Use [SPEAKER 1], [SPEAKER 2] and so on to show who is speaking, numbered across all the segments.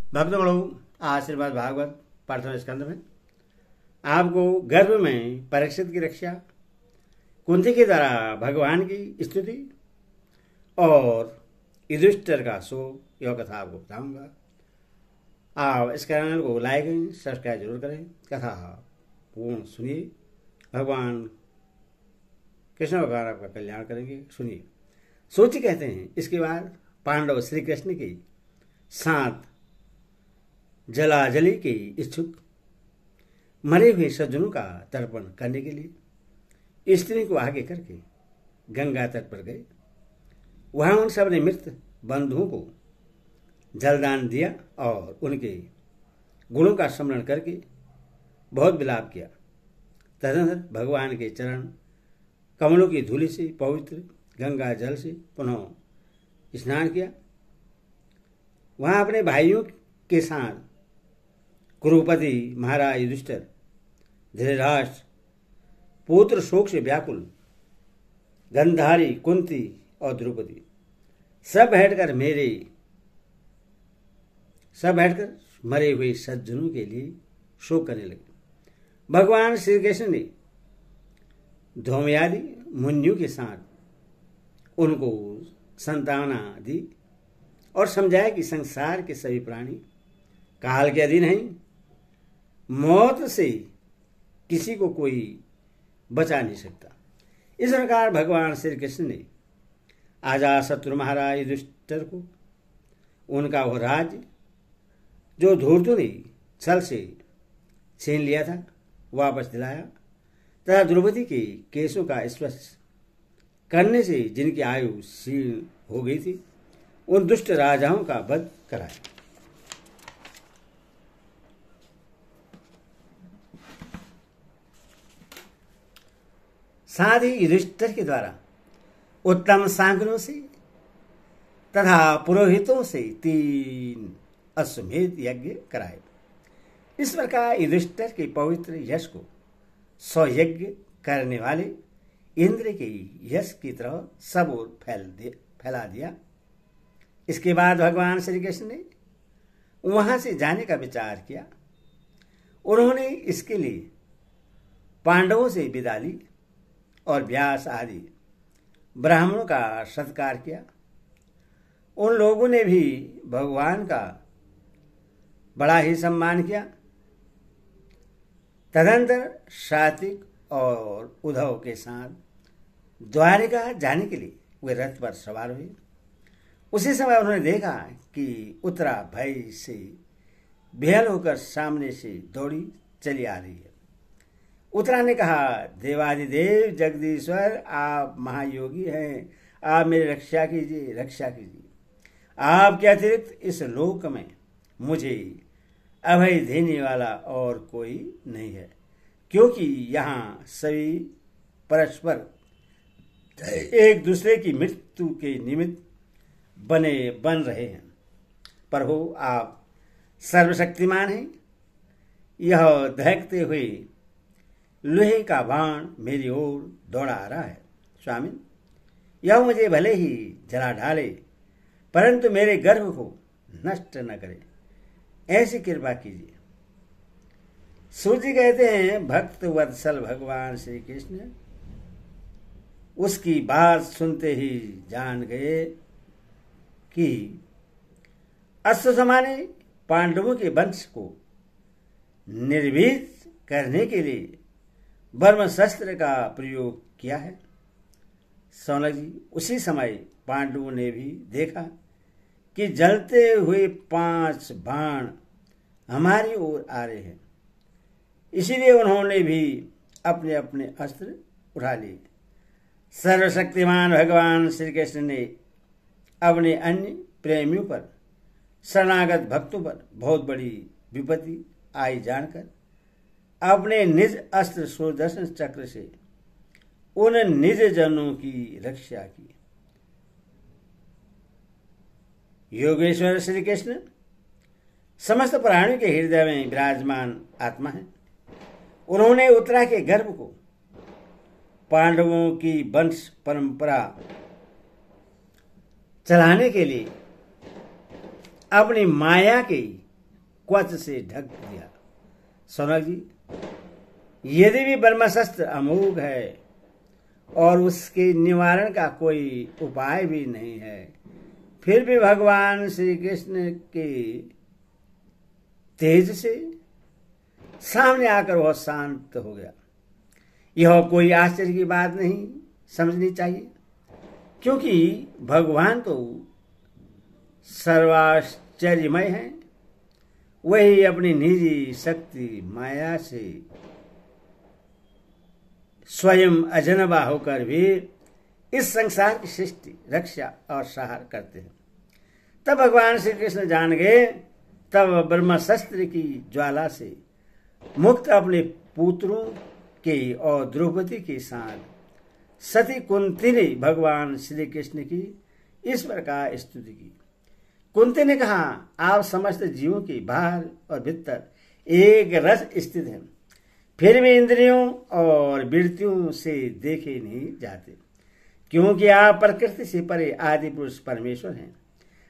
[SPEAKER 1] भक्तगणों, आशीर्वाद भागवत प्रथम स्कंद में आपको गर्भ में परीक्षित की रक्षा, कुंती के द्वारा भगवान की स्तुति और युधिष्ठिर का शोक, यह कथा आपको बताऊंगा। आप इस चैनल को लाइक सब्सक्राइब जरूर करें। कथा पूर्ण सुनिए। भगवान कृष्ण भगवान आपका कल्याण करेंगे। सुनिए। सोची कहते हैं, इसके बाद पांडव श्री कृष्ण के साथ जलाजली के इच्छुक मरे हुए सज्जनों का तर्पण करने के लिए स्त्री को आगे करके गंगा तट पर गए। वहां उन सब ने मृत बंधुओं को जलदान दिया और उनके गुणों का स्मरण करके बहुत विलाप किया। तदनंतर भगवान के चरण कमलों की धूलि से पवित्र गंगा जल से पुनः स्नान किया। वहां अपने भाइयों के साथ कुरुपति महाराज युधिष्ठिर, धृतराष्ट्र पुत्र शोक से व्याकुल, गंधारी, कुंती और द्रौपदी सब बैठकर मरे हुए सज्जनों के लिए शोक करने लगे। भगवान श्री कृष्ण ने धौम्यादि मुनियों के साथ उनको सांत्वना दी और समझाया कि संसार के सभी प्राणी काल के अधीन हैं। मौत से किसी को कोई बचा नहीं सकता। इस प्रकार भगवान श्री कृष्ण ने अजातशत्रु महाराज युधिष्ठिर को उनका वह राज्य जो धूर्त ने छल से छीन लिया था वापस दिलाया तथा द्रौपदी के केसों का स्पर्श करने से जिनकी आयु क्षीण हो गई थी उन दुष्ट राजाओं का वध कराया। साथ ही युधिष्ठिर के द्वारा उत्तम सांगनों से तथा पुरोहितों से 3 अश्वमेध यज्ञ कराए। इस प्रकार युधिष्ठिर के पवित्र यश को 100 यज्ञ करने वाले इंद्र के यश की तरह सब ओर फैला दिया। इसके बाद भगवान श्री कृष्ण ने वहां से जाने का विचार किया। उन्होंने इसके लिए पांडवों से विदा ली और व्यास आदि ब्राह्मणों का सत्कार किया। उन लोगों ने भी भगवान का बड़ा ही सम्मान किया। तदंतर सात्विक और उद्धव के साथ द्वारिका जाने के लिए वे रथ पर सवार हुए। उसी समय उन्होंने देखा कि उत्तरा भय से बेहल होकर सामने से दौड़ी चली आ रही है। उत्तरा ने कहा, देवादिदेव जगदीश्वर, आप महायोगी हैं, आप मेरी रक्षा कीजिए, रक्षा कीजिए। आपके अतिरिक्त इस लोक में मुझे अभय देने वाला और कोई नहीं है, क्योंकि यहाँ सभी परस्पर एक दूसरे की मृत्यु के निमित्त बन रहे हैं। प्रभु, आप सर्वशक्तिमान हैं। यह दहकते हुए लोहे का बाण मेरी ओर दौड़ा आ रहा है। स्वामी, यह मुझे भले ही जला डाले परंतु मेरे गर्भ को नष्ट न करे, ऐसी कृपा कीजिए। सूर्य कहते हैं, भक्त वत्सल भगवान श्री कृष्ण उसकी बात सुनते ही जान गए कि अश्वत्थामा ने पांडवों के वंश को निर्वीर करने के लिए ब्रह्म शस्त्र का प्रयोग किया है। सौनक जी, उसी समय पांडवों ने भी देखा कि जलते हुए 5 बाण हमारी ओर आ रहे हैं। इसीलिए उन्होंने भी अपने अपने अस्त्र उठा लिए। सर्वशक्तिमान भगवान श्री कृष्ण ने अपने अन्य प्रेमियों पर, शरणागत भक्तों पर बहुत बड़ी विपत्ति आई जानकर अपने निज अस्त्र सुदर्शन चक्र से उन निज जनों की रक्षा की। योगेश्वर श्री कृष्ण समस्त प्राणियों के हृदय में विराजमान आत्मा है। उन्होंने उत्तरा के गर्भ को पांडवों की वंश परंपरा चलाने के लिए अपनी माया के क्वच से ढक दिया। सौनक जी, यदि भी ब्रह्मशस्त्र अमोघ है और उसके निवारण का कोई उपाय भी नहीं है, फिर भी भगवान श्री कृष्ण के तेज से सामने आकर वह शांत हो गया। यह कोई आश्चर्य की बात नहीं समझनी चाहिए, क्योंकि भगवान तो सर्वाश्चर्यमय हैं। वही अपनी निजी शक्ति माया से स्वयं अजनबा होकर भी इस संसार की सृष्टि, रक्षा और सहार करते हैं। तब भगवान श्री कृष्ण जान गए, तब ब्रह्मशस्त्र की ज्वाला से मुक्त अपने पुत्रों के और द्रौपदी के साथ सती कुंती ने भगवान श्री कृष्ण की इस प्रकार स्तुति की। कुंती ने कहा, आप समस्त जीवों के बाहर और भीतर एक रस स्थित हैं, फिर भी इंद्रियों और वृत्तियों से देखे नहीं जाते, क्योंकि आप प्रकृति से परे आदि पुरुष परमेश्वर हैं।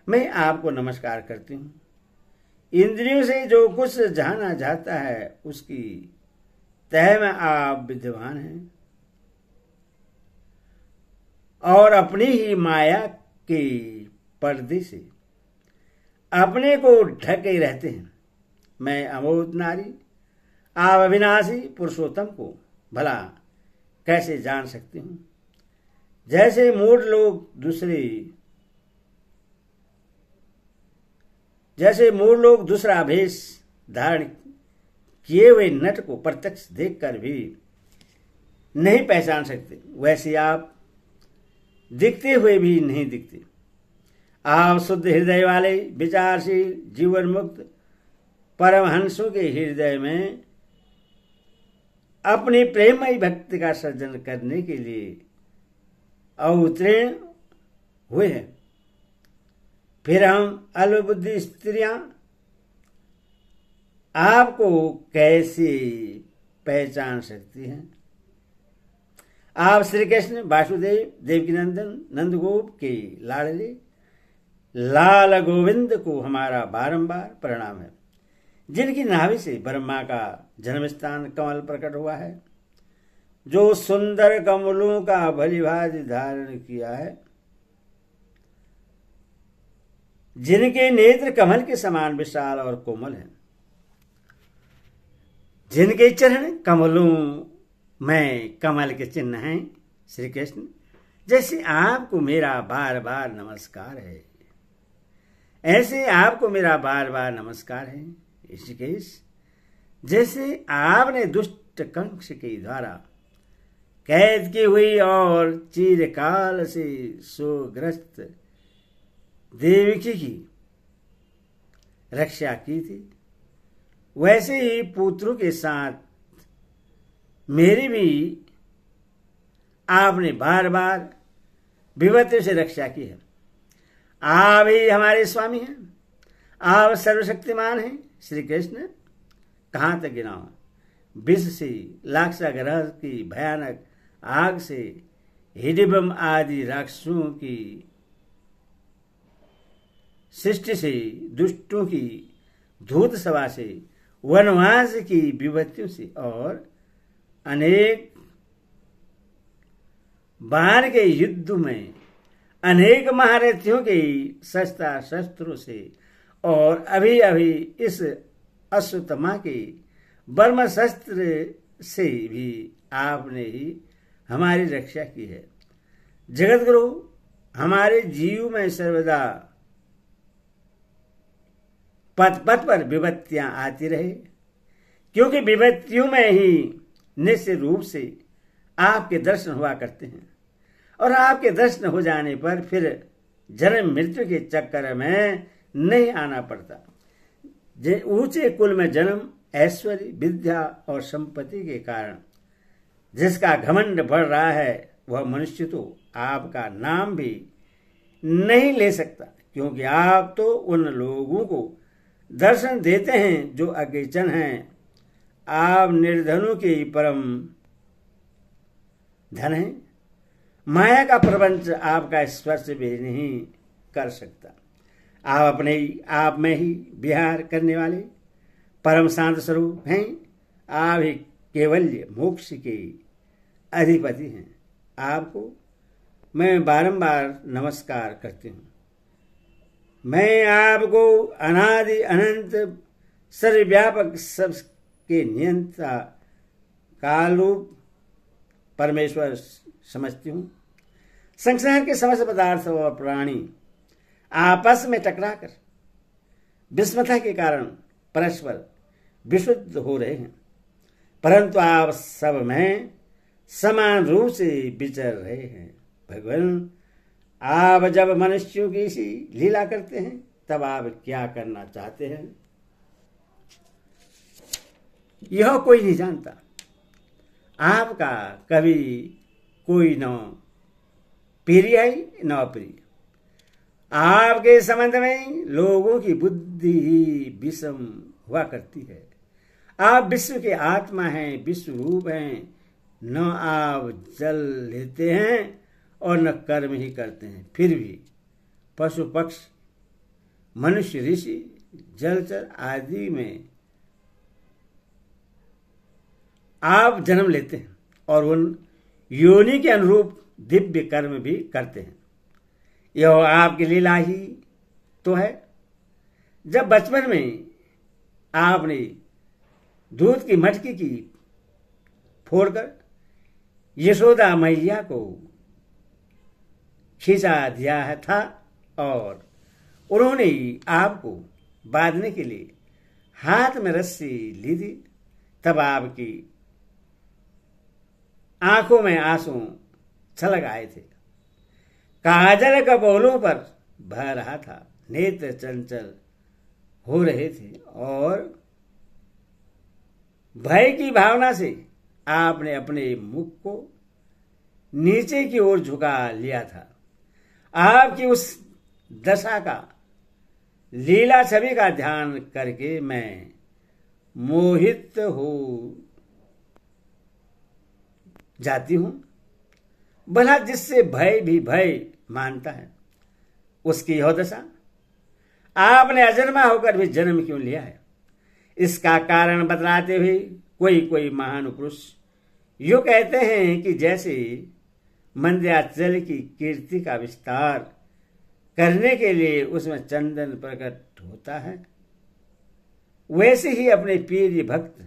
[SPEAKER 1] मैं आपको नमस्कार करती हूँ। इंद्रियों से जो कुछ जाना जाता है उसकी तह में आप विद्यमान हैं और अपनी ही माया के पर्दे से अपने को ढके रहते हैं। मैं अमोघ नारी, आप अविनाशी पुरुषोत्तम को भला कैसे जान सकती हूँ? जैसे मूढ़ लोग दूसरा भेष धारण किए हुए नट को प्रत्यक्ष देखकर भी नहीं पहचान सकते, वैसे आप दिखते हुए भी नहीं दिखते। आप शुद्ध हृदय वाले, विचारशील, जीवन मुक्त परमहंसों के हृदय में अपनी प्रेममयी भक्ति का सर्जन करने के लिए अवतीर्ण हुए हैं। फिर हम अल्पबुद्धि स्त्रियां आपको कैसे पहचान सकती हैं? आप श्री कृष्ण वासुदेव, देवकीनंदन, नंदगोप के लाडले लाल गोविंद को हमारा बारंबार प्रणाम है, जिनकी नाभि से ब्रह्मा का जन्म स्थान कमल प्रकट हुआ है, जो सुंदर कमलों का भलीभांति धारण किया है, जिनके नेत्र कमल के समान विशाल और कोमल हैं, जिनके चरण कमलों में कमल के चिन्ह हैं। श्री कृष्ण, जैसे आपको मेरा बार बार नमस्कार है, ऐसे आपको मेरा बार बार नमस्कार है। ऋषिकेश, जैसे आपने दुष्ट कंस के द्वारा कैद की हुई और चिरकाल से शोकग्रस्त देवकी की रक्षा की थी, वैसे ही पुत्रों के साथ मेरी भी आपने बार बार विपत्ति से रक्षा की है। आप ही हमारे स्वामी हैं, आप सर्वशक्तिमान हैं। श्री कृष्ण, कहाँ तक गिनाऊं? विष से, लाक्षाग्रह की भयानक आग से, हिडिंबम आदि राक्षसों की सृष्टि से, दुष्टों की धूत सभा से, वनवास की विपत्तियों से और अनेक बार के युद्ध में अनेक महारथियों के शस्त्र शस्त्रों से और अभी अभी इस अश्वत्थामा के ब्रह्मशस्त्र से भी आपने ही हमारी रक्षा की है। जगतगुरु, हमारे जीव में सर्वदा पथ पथ पर विपत्तियां आती रहे, क्योंकि विपत्तियों में ही निश्चित रूप से आपके दर्शन हुआ करते हैं और आपके दर्शन हो जाने पर फिर जन्म मृत्यु के चक्कर में नहीं आना पड़ता। ऊंचे कुल में जन्म, ऐश्वर्य, विद्या और संपत्ति के कारण जिसका घमंड बढ़ रहा है, वह मनुष्य तो आपका नाम भी नहीं ले सकता, क्योंकि आप तो उन लोगों को दर्शन देते हैं जो अज्ञान हैं। आप निर्धनों के परम धन हैं। माया का प्रपंच आपका स्पर्श भी नहीं कर सकता। आप अपने आप में ही विहार करने वाले परम शांत स्वरूप हैं। आप ही केवल्य मोक्ष के अधिपति हैं। आपको मैं बारंबार नमस्कार करती हूँ। मैं आपको अनादि अनंत सर्वव्यापक सबके नियंता कालरूप परमेश्वर समझती हूँ। संसार के समस्त पदार्थ और प्राणी आपस में टकराकर विस्मता के कारण परस्पर विशुद्ध हो रहे हैं, परंतु आप सब में समान रूप से विचर रहे हैं। भगवान, आप जब मनुष्यों की सी लीला करते हैं तब आप क्या करना चाहते हैं, यह कोई नहीं जानता। आपका कभी कोई न प्रिय न अप्रिय। आपके संबंध में लोगों की बुद्धि ही विषम हुआ करती है। आप विश्व के आत्मा हैं, विश्व रूप हैं। न आप जल लेते हैं और न कर्म ही करते हैं, फिर भी पशु पक्षी मनुष्य ऋषि जलचर आदि में आप जन्म लेते हैं और उन योनि के अनुरूप दिव्य कर्म भी करते हैं। यह आपकी लीला ही तो है। जब बचपन में आपने दूध की मटकी की फोड़कर यशोदा मैया को खिंचा दिया था और उन्होंने आपको बांधने के लिए हाथ में रस्सी ली थी, तब आपकी आंखों में आंसू छलक आए थे। काजल कपोलों पर बह रहा था, नेत्र चंचल हो रहे थे और भय की भावना से आपने अपने मुख को नीचे की ओर झुका लिया था। आपकी उस दशा का लीला छवि का ध्यान करके मैं मोहित हो जाती हूं। भला जिससे भय भी भय मानता है, उसकी यह दशा। आपने अजन्मा होकर भी जन्म क्यों लिया है, इसका कारण बतलाते हुए कोई कोई महान पुरुष यूं कहते हैं कि जैसे मंद्याचल की कीर्ति का विस्तार करने के लिए उसमें चंदन प्रकट होता है, वैसे ही अपने प्रिय भक्त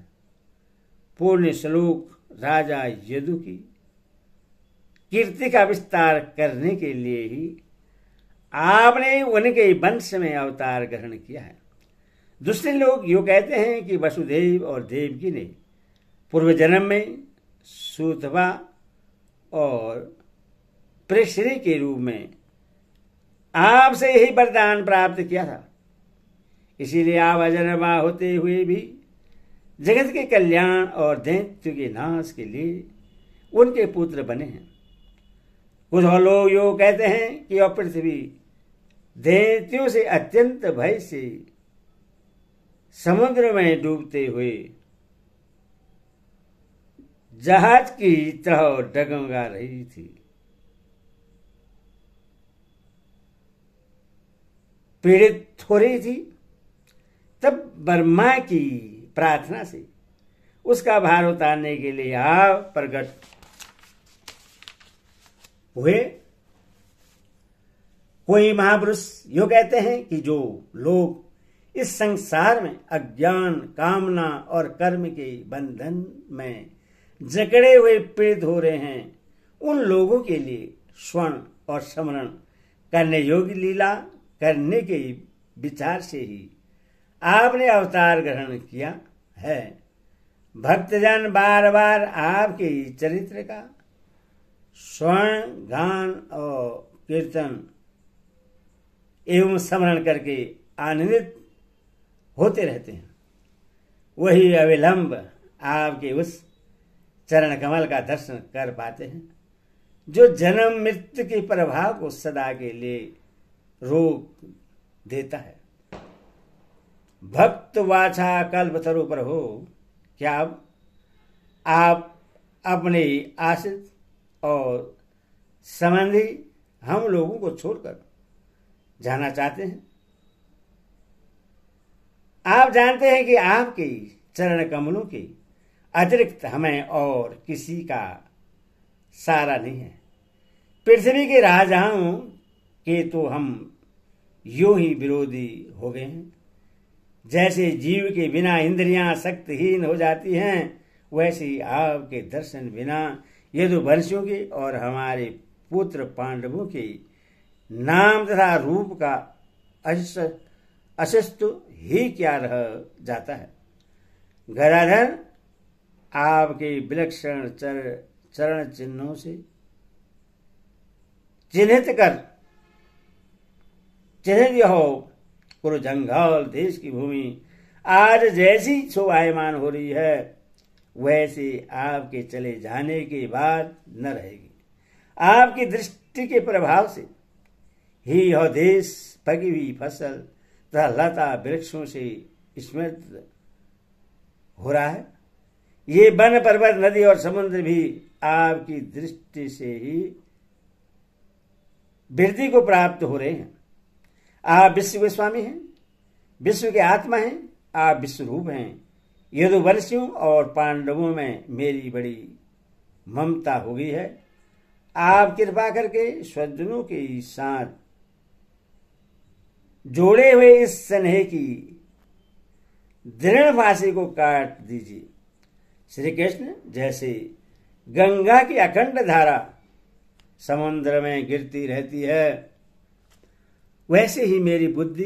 [SPEAKER 1] पूर्ण श्लोक राजा यदु की कीर्ति का विस्तार करने के लिए ही आपने उनके वंश में अवतार ग्रहण किया है। दूसरे लोग यूं कहते हैं कि वसुदेव और देवकी ने पूर्व जन्म में सूतवा और प्रेषरी के रूप में आपसे यही वरदान प्राप्त किया था, इसीलिए आप अजन्मा होते हुए भी जगत के कल्याण और दैत्य के नाश के लिए उनके पुत्र बने हैं। कुछ और लोग यो कहते हैं कि वह पृथ्वी दैत्यों से अत्यंत भय से समुद्र में डूबते हुए जहाज की तरह डगमगा रही थी। पीड़ित हो रही थी, तब ब्रह्मा की प्रार्थना से उसका भार उतारने के लिए आप प्रकट हुए। कोई महापुरुष यो कहते हैं कि जो लोग इस संसार में अज्ञान, कामना और कर्म के बंधन में जकड़े हुए पीड़ित हो रहे हैं, उन लोगों के लिए स्वर्ण और स्मरण करने योग्य लीला करने के विचार से ही आपने अवतार ग्रहण किया है। भक्तजन बार बार आपके चरित्र का स्वर्ण गान और कीर्तन एवं स्मरण करके आनंदित होते रहते हैं। वही अविलंब आपके उस चरण कमल का दर्शन कर पाते हैं जो जन्म मृत्यु के प्रभाव को सदा के लिए रोक देता है। भक्त वाचा कल्पतरु पर हो, क्या आप अपने आश्रित और संबंधी हम लोगों को छोड़कर जाना चाहते हैं? आप आप जानते हैं कि आपके चरण कमलों के अतिरिक्त हमें और किसी का सहारा नहीं है। पृथ्वी के राजाओं के तो हम यूं ही विरोधी हो गए हैं। जैसे जीव के बिना इंद्रियां शक्तिहीन हो जाती हैं, वैसे ही आपके दर्शन बिना यदुवंशियों के और हमारे पुत्र पांडवों के नाम तथा रूप का अस्तित्व ही क्या रह जाता है। गदाधर, आपके विलक्षण चरण चिन्हों से चिन्हित हो कुरुजंघाल देश की भूमि आज जैसी शोभायमान हो रही है, वैसे आपके चले जाने के बाद न रहेगी। आपकी दृष्टि के प्रभाव से ही यह देश पकी हुई फसल तथा लता वृक्षों से स्मृत हो रहा है। ये वन पर्वत नदी और समुद्र भी आपकी दृष्टि से ही वृद्धि को प्राप्त हो रहे हैं। आप विश्व के स्वामी हैं, विश्व के आत्मा हैं, आप विश्व रूप हैं। यदुवंशियों और पांडवों में मेरी बड़ी ममता हो गई है। आप कृपा करके सज्जनों के साथ जोड़े हुए इस स्नेह की दृढ़ फांसी को काट दीजिए। श्री कृष्ण, जैसे गंगा की अखंड धारा समुद्र में गिरती रहती है, वैसे ही मेरी बुद्धि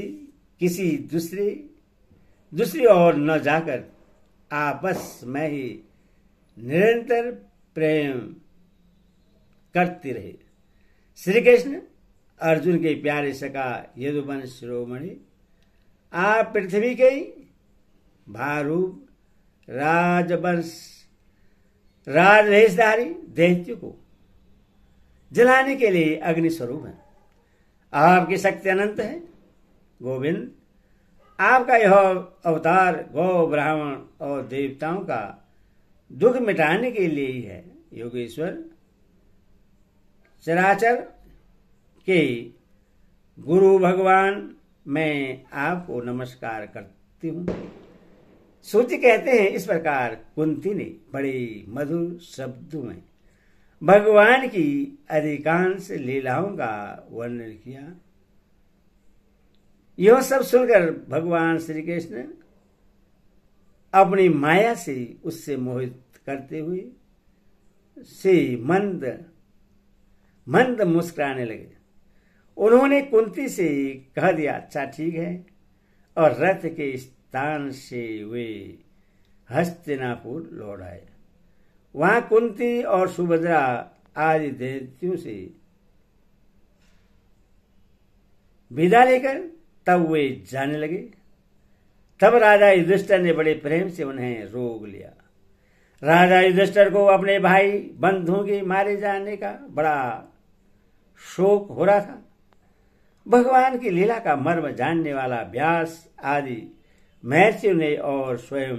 [SPEAKER 1] किसी दूसरी ओर न जाकर आपस में ही निरंतर प्रेम करती रहे। श्री कृष्ण, अर्जुन के प्यारे सखा यदुवंश शिरोमणि, आप पृथ्वी के भारूप राजवेशधारी दैत्य को जलाने के लिए अग्नि स्वरूप है। आपकी शक्ति अनंत है। गोविंद, आपका यह अवतार गौ ब्राह्मण और देवताओं का दुख मिटाने के लिए ही है। योगेश्वर, चराचर के गुरु भगवान, मैं आपको नमस्कार करती हूँ। सूची कहते हैं, इस प्रकार कुंती ने बड़े मधुर शब्दों में भगवान की अधिकांश लीलाओं का वर्णन किया। यह सब सुनकर भगवान श्री कृष्ण अपनी माया से उससे मोहित करते हुए से मंद मुस्कुराने लगे। उन्होंने कुंती से कह दिया, अच्छा ठीक है, और रथ के स्थान से वे हस्तिनापुर लौट आए। वहां कुंती और सुभद्रा आदि दैत्यों से विदा लेकर तब वे जाने लगे। तब राजा युधिष्ठिर ने बड़े प्रेम से उन्हें रोक लिया। राजा युधिष्ठिर को अपने भाई बंधुओं के मारे जाने का बड़ा शोक हो रहा था। भगवान की लीला का मर्म जानने वाला व्यास आदि महर्षियों ने और स्वयं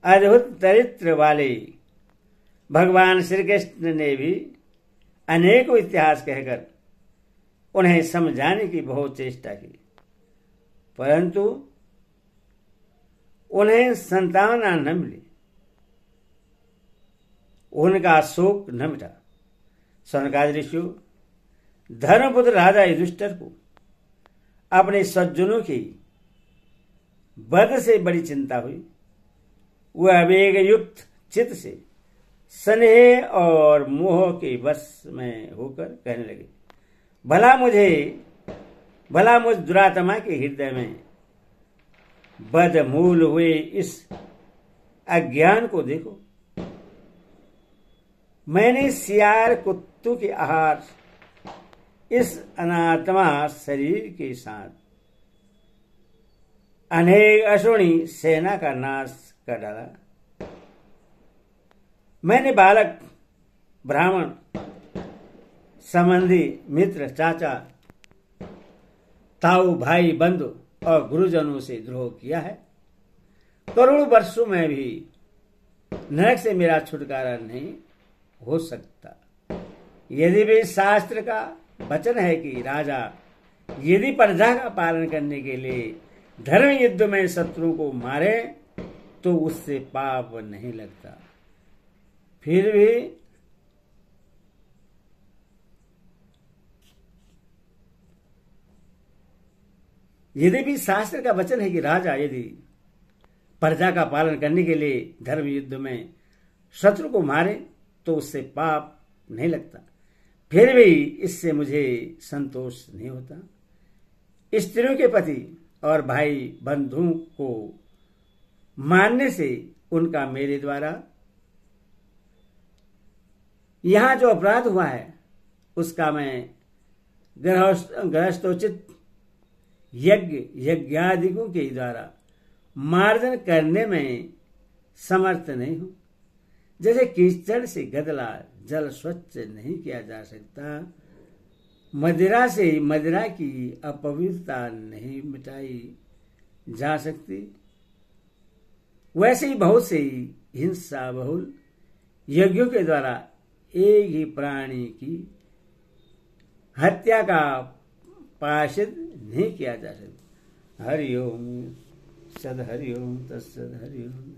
[SPEAKER 1] अद्भुत चरित्र वाले भगवान श्री कृष्ण ने भी अनेकों इतिहास कहकर उन्हें समझाने की बहुत चेष्टा की, परंतु उन्हें संतावना न मिली। उनका शोक न मिटा। सनकादि ऋषियों, धर्मपुत्र राजा युधिष्ठिर को अपने सज्जनों की वध से बड़ी चिंता हुई। वह वेग युक्त चित्त से स्नेह और मोह के वश में होकर कहने लगे, भला मुझ दुरात्मा के हृदय में बदमूल हुए इस अज्ञान को देखो। मैंने सियार कुत्तों के आहार इस अनात्मा शरीर के साथ अनेक अशुणी सेना का नाश कर डाला। मैंने बालक, ब्राह्मण, संबंधी, मित्र, चाचा, ताऊ, भाई, बंधु और गुरुजनों से द्रोह किया है। करोड़ों वर्षों में भी नरक से मेरा छुटकारा नहीं हो सकता। यदि भी शास्त्र का वचन है कि राजा यदि प्रजा का पालन करने के लिए धर्म युद्ध में शत्रु को मारे तो उससे पाप नहीं लगता। फिर भी यद्यपि शास्त्र का वचन है कि राजा यदि प्रजा का पालन करने के लिए धर्म युद्ध में शत्रु को मारे तो उससे पाप नहीं लगता, फिर भी इससे मुझे संतोष नहीं होता। स्त्रियों के पति और भाई बंधुओं को मारने से उनका मेरे द्वारा यहां जो अपराध हुआ है उसका मैं गृहस्थोचित यज्ञादिकों के द्वारा मार्जन करने में समर्थ नहीं हूं। जैसे कीचड़ से गदला जल स्वच्छ नहीं किया जा सकता, मदिरा से मदिरा की अपवित्रता नहीं मिटाई जा सकती, वैसे ही बहुत से हिंसा बहुल यज्ञों के द्वारा एक ही प्राणी की हत्या का प्रायश्चित नहीं किया जा सकता। हरि ओम सद हरि ओम तत्सद हरि ओम।